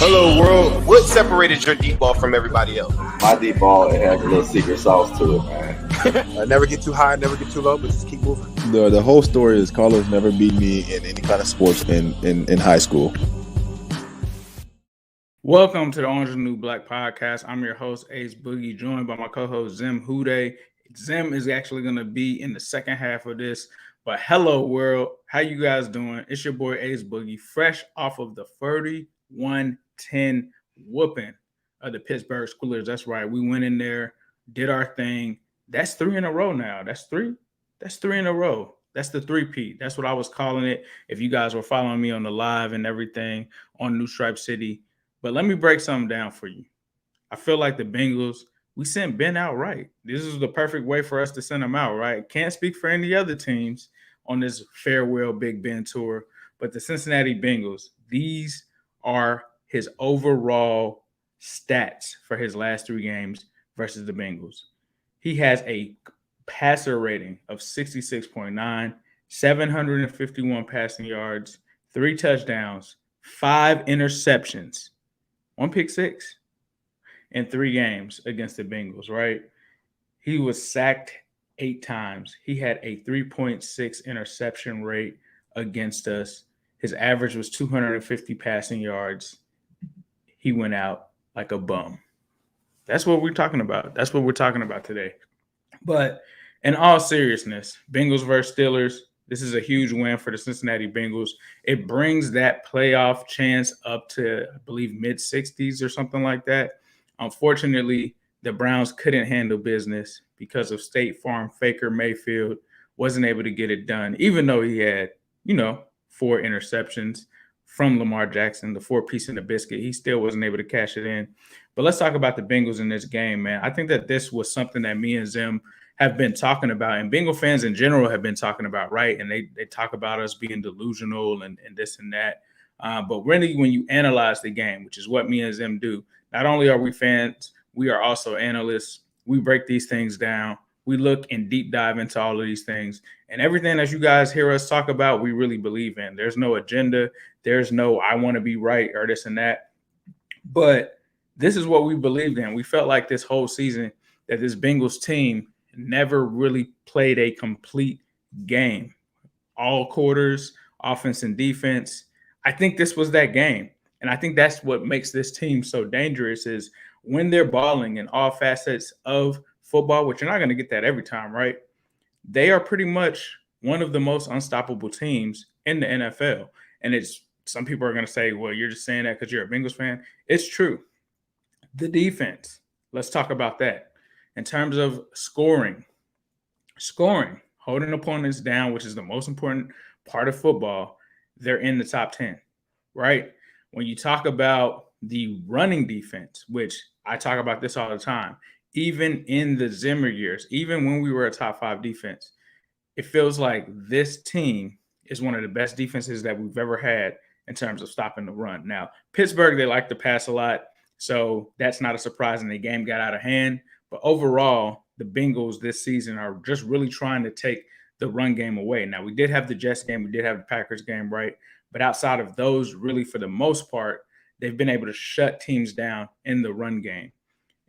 Hello, world. What separated your deep ball from everybody else? My deep ball, it has a little secret sauce to it, man. Never get too high, never get too low, but just keep moving. The whole story is Carlos never beat me in any kind of sports in high school. Welcome to the Orange and New Black podcast. I'm your host, Ace Boogie, joined by my co-host, Zim Hude. Zim is actually going to be in the second half of this. But hello, world. How you guys doing? It's your boy, Ace Boogie, fresh off of the 31-10 whooping of the Pittsburgh Steelers. That's right. We went in there, did our thing. That's 3 in a row now. That's three in a row. That's the three-peat. That's what I was calling it. If you guys were following me on the live and everything on New Stripe City. But let me break something down for you. I feel like the Bengals, we sent Ben out right. This is the perfect way for us to send him out, right? Can't speak for any other teams on this farewell Big Ben tour, but the Cincinnati Bengals, these are his overall stats for his last 3 games versus the Bengals. He has a passer rating of 66.9, 751 passing yards, 3 touchdowns, 5 interceptions, 1 pick six in 3 games against the Bengals, right? He was sacked 8 times. He had a 3.6 interception rate against us. His average was 250 passing yards. He went out like a bum. That's what we're talking about. That's what we're talking about today. But in all seriousness, Bengals versus Steelers, this is a huge win for the Cincinnati Bengals. It brings that playoff chance up to, I believe, mid-60s or something like that. Unfortunately, the Browns couldn't handle business because of State Farm faker Mayfield wasn't able to get it done, even though he had, 4 interceptions from Lamar Jackson, the 4-piece in the biscuit. He still wasn't able to cash it in. But let's talk about the Bengals in this game, man. I think that this was something that me and Zim have been talking about, and Bengal fans in general have been talking about, right? And they talk about us being delusional and this and that. But really, when you analyze the game, which is what me and Zim do, not only are we fans, we are also analysts. We break these things down. We look and deep dive into all of these things. And everything that you guys hear us talk about, we really believe in. There's no agenda. There's no I want to be right or this and that. But this is what we believed in. We felt like this whole season that this Bengals team never really played a complete game. All quarters, offense and defense. I think this was that game. And I think that's what makes this team so dangerous is when they're balling in all facets of football, which you're not going to get that every time, right? They are pretty much one of the most unstoppable teams in the NFL. And it's some people are going to say, well, you're just saying that because you're a Bengals fan. It's true. The defense, let's talk about that. In terms of scoring, holding opponents down, which is the most important part of football, they're in the top 10, right? When you talk about the running defense, which I talk about this all the time, even in the Zimmer years, even when we were a top 5 defense, it feels like this team is one of the best defenses that we've ever had in terms of stopping the run. Now, Pittsburgh, they like to pass a lot, so that's not a surprise, and the game got out of hand. But overall, the Bengals this season are just really trying to take the run game away. Now, we did have the Jets game. We did have the Packers game, right? But outside of those, really, for the most part, they've been able to shut teams down in the run game.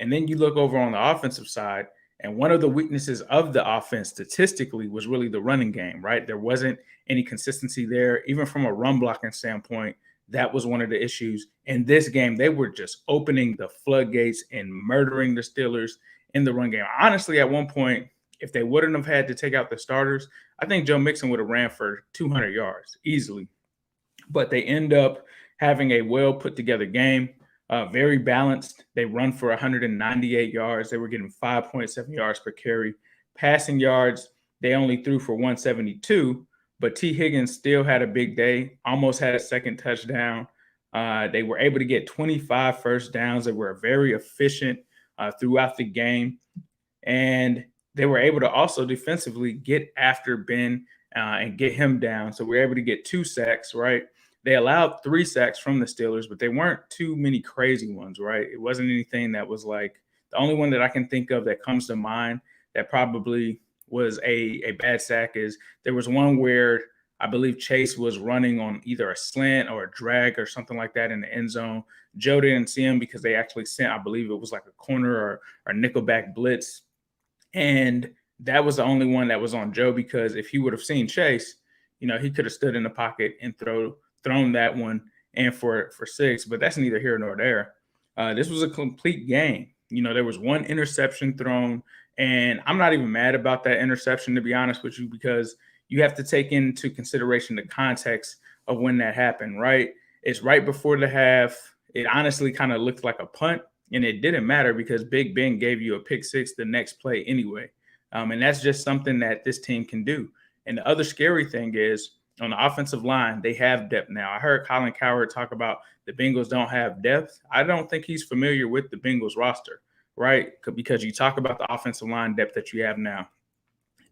And then you look over on the offensive side, and one of the weaknesses of the offense statistically was really the running game, right? There wasn't any consistency there. Even from a run blocking standpoint, that was one of the issues. In this game, they were just opening the floodgates and murdering the Steelers in the run game. Honestly, at one point, if they wouldn't have had to take out the starters, I think Joe Mixon would have ran for 200 yards easily. But they end up having a well put together game, very balanced. They run for 198 yards. They were getting 5.7 yards per carry. Passing yards, they only threw for 172, but T. Higgins still had a big day, almost had a second touchdown. They were able to get 25 first downs. They were very efficient throughout the game. And they were able to also defensively get after Ben and get him down. So we were able to get 2 sacks, right? They allowed 3 sacks from the Steelers, but they weren't too many crazy ones, right? It wasn't anything that was like the only one that I can think of that comes to mind that probably was a bad sack is there was one where I believe Chase was running on either a slant or a drag or something like that in the end zone. Joe didn't see him because they actually sent, I believe it was like a corner or nickelback blitz. And that was the only one that was on Joe, because if he would have seen Chase, he could have stood in the pocket and thrown that one in for 6. But that's neither here nor there. This was a complete game. There was one interception thrown, and I'm not even mad about that interception, to be honest with you, because you have to take into consideration the context of when that happened, right? It's right before the half. It honestly kind of looked like a punt, and it didn't matter because Big Ben gave you a pick 6 the next play anyway. And that's just something that this team can do. And the other scary thing is, on the offensive line, they have depth now. I heard Colin Cowherd talk about the Bengals don't have depth. I don't think he's familiar with the Bengals roster, right? Because you talk about the offensive line depth that you have now.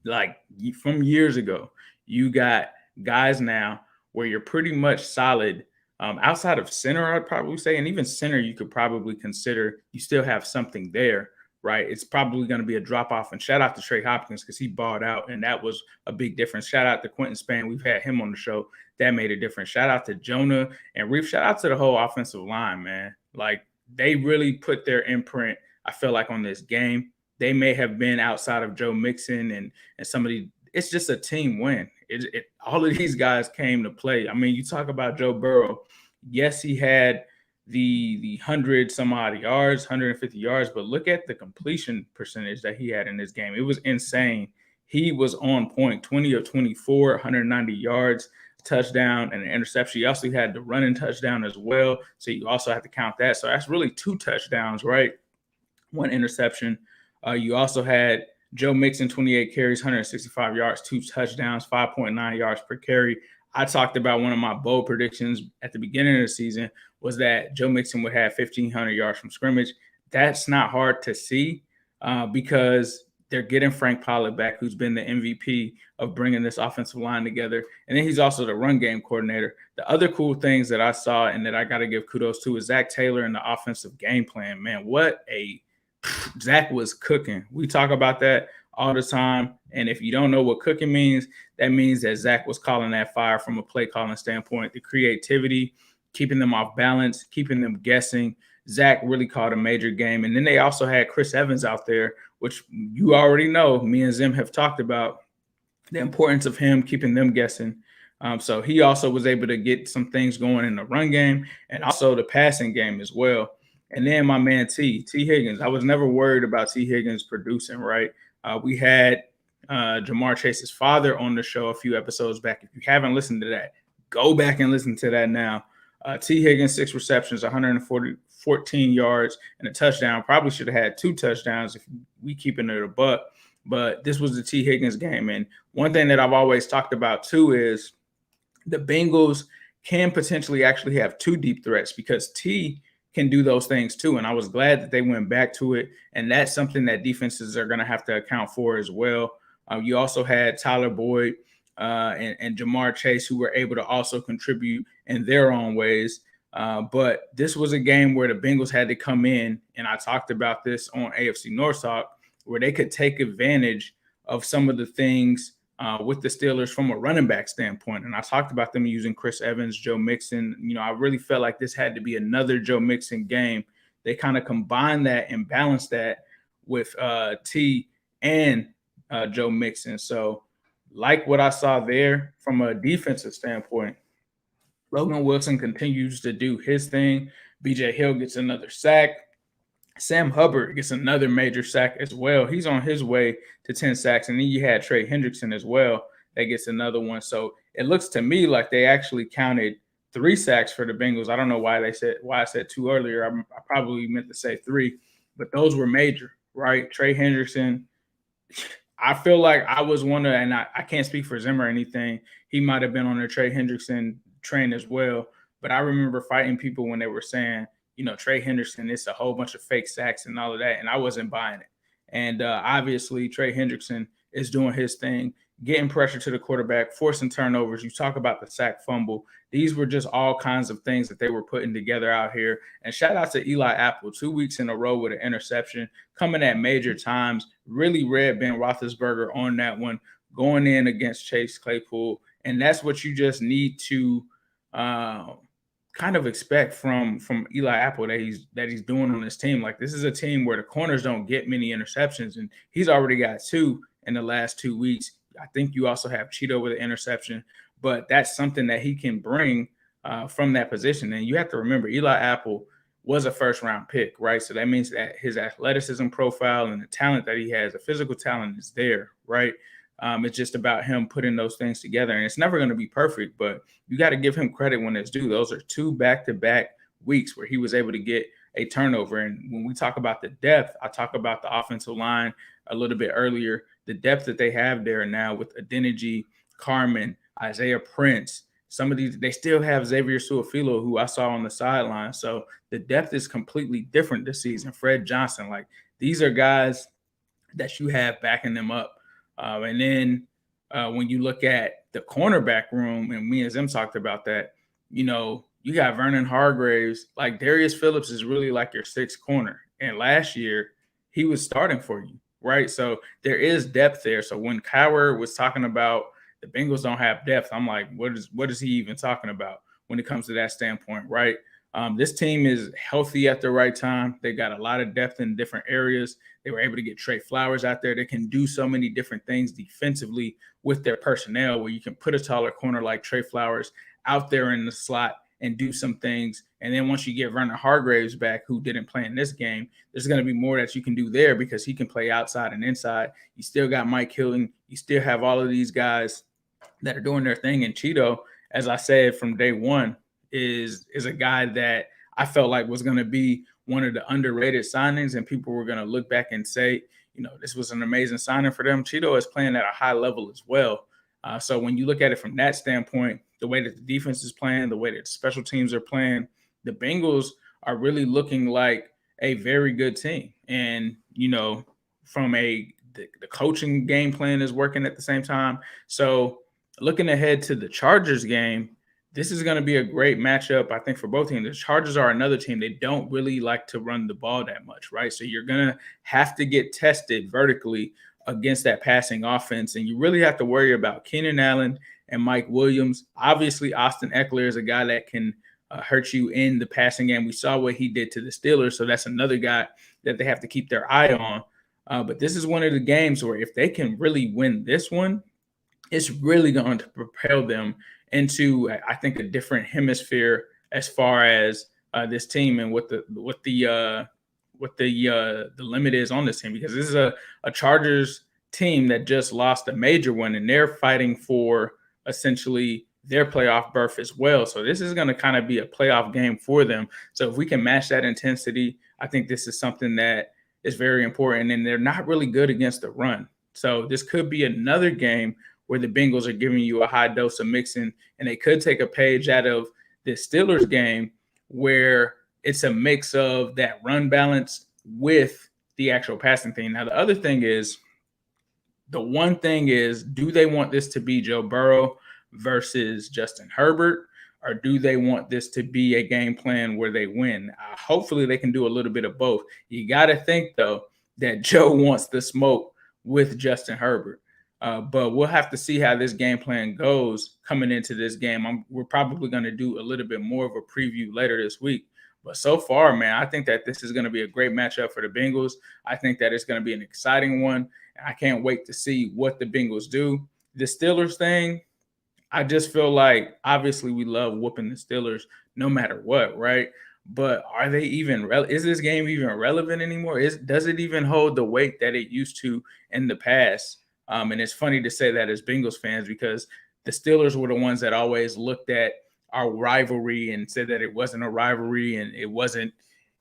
Like from years ago, you got guys now where you're pretty much solid. Outside of center, I'd probably say, and even center, you could probably consider you still have something there, right? It's probably going to be a drop-off. And shout out to Trey Hopkins because he balled out, and that was a big difference. Shout out to Quentin Spann. We've had him on the show. That made a difference. Shout out to Jonah and Reef. Shout out to the whole offensive line, man. Like, they really put their imprint, I feel like, on this game. They may have been outside of Joe Mixon and somebody. It's just a team win. All of these guys came to play. I mean, you talk about Joe Burrow. Yes, he had the 100 some odd yards, 150 yards, but look at the completion percentage that he had in this game. It was insane. He was on point, 20 of 24, 190 yards, touchdown, and an interception. He also had the running touchdown as well, so you also have to count that. So that's really 2 touchdowns, right? 1 interception. You also had Joe Mixon, 28 carries, 165 yards, 2 touchdowns, 5.9 yards per carry. I talked about one of my bold predictions at the beginning of the season was that Joe Mixon would have 1,500 yards from scrimmage. That's not hard to see because they're getting Frank Pollard back, who's been the MVP of bringing this offensive line together. And then he's also the run game coordinator. The other cool things that I saw and that I got to give kudos to is Zach Taylor and the offensive game plan. Man, Zach was cooking. We talk about that all the time. And if you don't know what cooking means, that means that Zach was calling that fire from a play calling standpoint. The creativity, keeping them off balance, keeping them guessing. Zach really called a major game. And then they also had Chris Evans out there, which you already know. Me and Zim have talked about the importance of him keeping them guessing. So he also was able to get some things going in the run game and also the passing game as well. And then my man T Higgins. I was never worried about T Higgins producing, right? We had Jamar Chase's father on the show a few episodes back. If you haven't listened to that, go back and listen to that now. T Higgins, 6 receptions, 114 yards, and a touchdown. Probably should have had 2 touchdowns if we keeping it a buck. But this was the T Higgins game. And one thing that I've always talked about too is the Bengals can potentially actually have 2 deep threats because T can do those things too. And I was glad that they went back to it. And that's something that defenses are going to have to account for as well. You also had Tyler Boyd and Jamar Chase, who were able to also contribute in their own ways. But this was a game where the Bengals had to come in, and I talked about this on AFC North Talk, where they could take advantage of some of the things with the Steelers from a running back standpoint. And I talked about them using Chris Evans, Joe Mixon. I really felt like this had to be another Joe Mixon game. They kind of combined that and balanced that with T and Joe Mixon. So like what I saw there from a defensive standpoint, Logan Wilson continues to do his thing. BJ Hill gets another sack. Sam Hubbard gets another major sack as well. He's on his way to 10 sacks. And then you had Trey Hendrickson as well that gets another one. So it looks to me like they actually counted 3 sacks for the Bengals. I don't know why I said 2 earlier. I probably meant to say 3, but those were major, right? Trey Hendrickson. I feel like I was one of, and I can't speak for Zim or anything. He might have been on the Trey Hendrickson train as well. But I remember fighting people when they were saying, Trey Hendrickson, it's a whole bunch of fake sacks and all of that. And I wasn't buying it. And obviously, Trey Hendrickson is doing his thing, getting pressure to the quarterback, forcing turnovers. You talk about the sack fumble. These were just all kinds of things that they were putting together out here. And shout out to Eli Apple, 2 weeks in a row with an interception, coming at major times, really read Ben Roethlisberger on that one, going in against Chase Claypool And that's what you just need to kind of expect from Eli Apple that he's doing on this team. Like, this is a team where the corners don't get many interceptions, and he's already got 2 in the last 2 weeks. I think you also have Cheeto with an interception, but that's something that he can bring from that position. And you have to remember, Eli Apple was a first-round pick, right? So that means that his athleticism profile and the talent that he has, the physical talent is there, right? It's just about him putting those things together. And it's never going to be perfect, but you got to give him credit when it's due. Those are 2 back-to-back weeks where he was able to get a turnover. And when we talk about the depth, I talk about the offensive line a little bit earlier, the depth that they have there now with Adeniji, Carmen, Isaiah Prince. Some of these, they still have Xavier Suafilo, who I saw on the sideline. So the depth is completely different this season. Fred Johnson, like, these are guys that you have backing them up. And then when you look at the cornerback room, and me and Zim talked about that, you know, you got Vernon Hargraves. Like, Darius Phillips is really like your 6th corner. And last year, he was starting for you, right? So there is depth there. So when Cowher was talking about the Bengals don't have depth, I'm like, what is he even talking about when it comes to that standpoint, right? This team is healthy at the right time. They got a lot of depth in different areas. They were able to get Trey Flowers out there. They can do so many different things defensively with their personnel, where you can put a taller corner like Trey Flowers out there in the slot and do some things. And then once you get Vernon Hargraves back, who didn't play in this game, there's going to be more that you can do there because he can play outside and inside. You still got Mike Hilton. You still have all of these guys that are doing their thing. And Cheeto, as I said from day one, is a guy that I felt like was going to be one of the underrated signings, and people were going to look back and say, you know, this was an amazing signing for them. Cheeto is playing at a high level as well. So when you look at it from that standpoint, the way that the defense is playing, the way that the special teams are playing, the Bengals are really looking like a very good team. And, you know, from the coaching game plan is working at the same time. So looking ahead to the Chargers game, this is going to be a great matchup, I think, for both teams. The Chargers are another team. They don't really like to run the ball that much, right? So you're going to have to get tested vertically against that passing offense, and you really have to worry about Keenan Allen and Mike Williams. Obviously, Austin Eckler is a guy that can hurt you in the passing game. We saw what he did to the Steelers, so that's another guy that they have to keep their eye on. But this is one of the games where if they can really win this one, it's really going to propel them into, I think, a different hemisphere as far as this team and what the limit is on this team, because this is a Chargers team that just lost a major one, and they're fighting for essentially their playoff berth as well. So this is going to kind of be a playoff game for them. So if we can match that intensity, I think this is something that is very important. And they're not really good against the run. So this could be another game where the Bengals are giving you a high dose of mixing, and they could take a page out of the Steelers game where it's a mix of that run balance with the actual passing thing. Now, the other thing is, the one thing is, do they want this to be Joe Burrow versus Justin Herbert, or do they want this to be a game plan where they win? Hopefully they can do a little bit of both. You got to think, though, that Joe wants the smoke with Justin Herbert. But we'll have to see how this game plan goes coming into this game. We're probably going to do a little bit more of a preview later this week. But so far, man, I think that this is going to be a great matchup for the Bengals. I think that it's going to be an exciting one. I can't wait to see what the Bengals do. The Steelers thing, I just feel like, obviously, we love whooping the Steelers no matter what, right? But are they even is this game even relevant anymore? Does it even hold the weight that it used to in the past? And it's funny to say that as Bengals fans, because the Steelers were the ones that always looked at our rivalry and said that it wasn't a rivalry and it wasn't,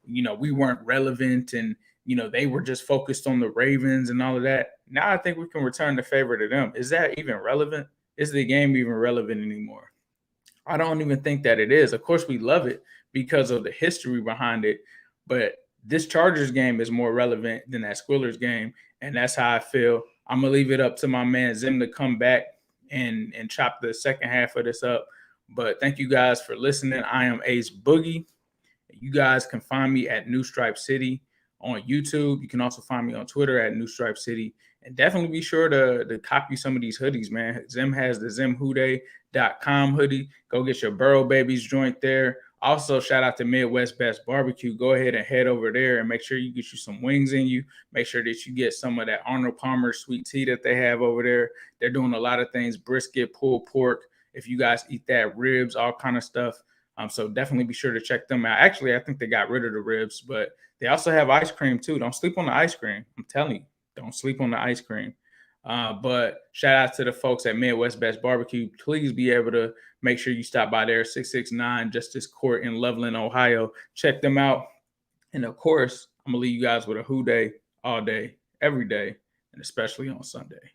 you know, we weren't relevant, and, you know, they were just focused on the Ravens and all of that. Now I think we can return the favor to them. Is that even relevant? Is the game even relevant anymore? I don't even think that it is. Of course, we love it because of the history behind it, but this Chargers game is more relevant than that Squillers game, and that's how I feel. I'm going to leave it up to my man Zim to come back and chop the second half of this up. But thank you guys for listening. I am Ace Boogie. You guys can find me at New Stripe City on YouTube. You can also find me on Twitter at New Stripe City. And definitely be sure to copy some of these hoodies, man. Zim has the ZimHouday.com hoodie. Go get your Burrow Babies joint there. Also, shout out to Midwest Best Barbecue. Go ahead and head over there and make sure you get you some wings in you. Make sure that you get some of that Arnold Palmer sweet tea that they have over there. They're doing a lot of things, brisket, pulled pork. If you guys eat that, ribs, all kind of stuff. So definitely be sure to check them out. Actually, I think they got rid of the ribs, but they also have ice cream too. Don't sleep on the ice cream. I'm telling you, don't sleep on the ice cream. But shout out to the folks at Midwest Best Barbecue. Please be able to make sure you stop by there, 669 Justice Court in Loveland, Ohio. Check them out. And of course, I'm going to leave you guys with a Who Day all day, every day, and especially on Sunday.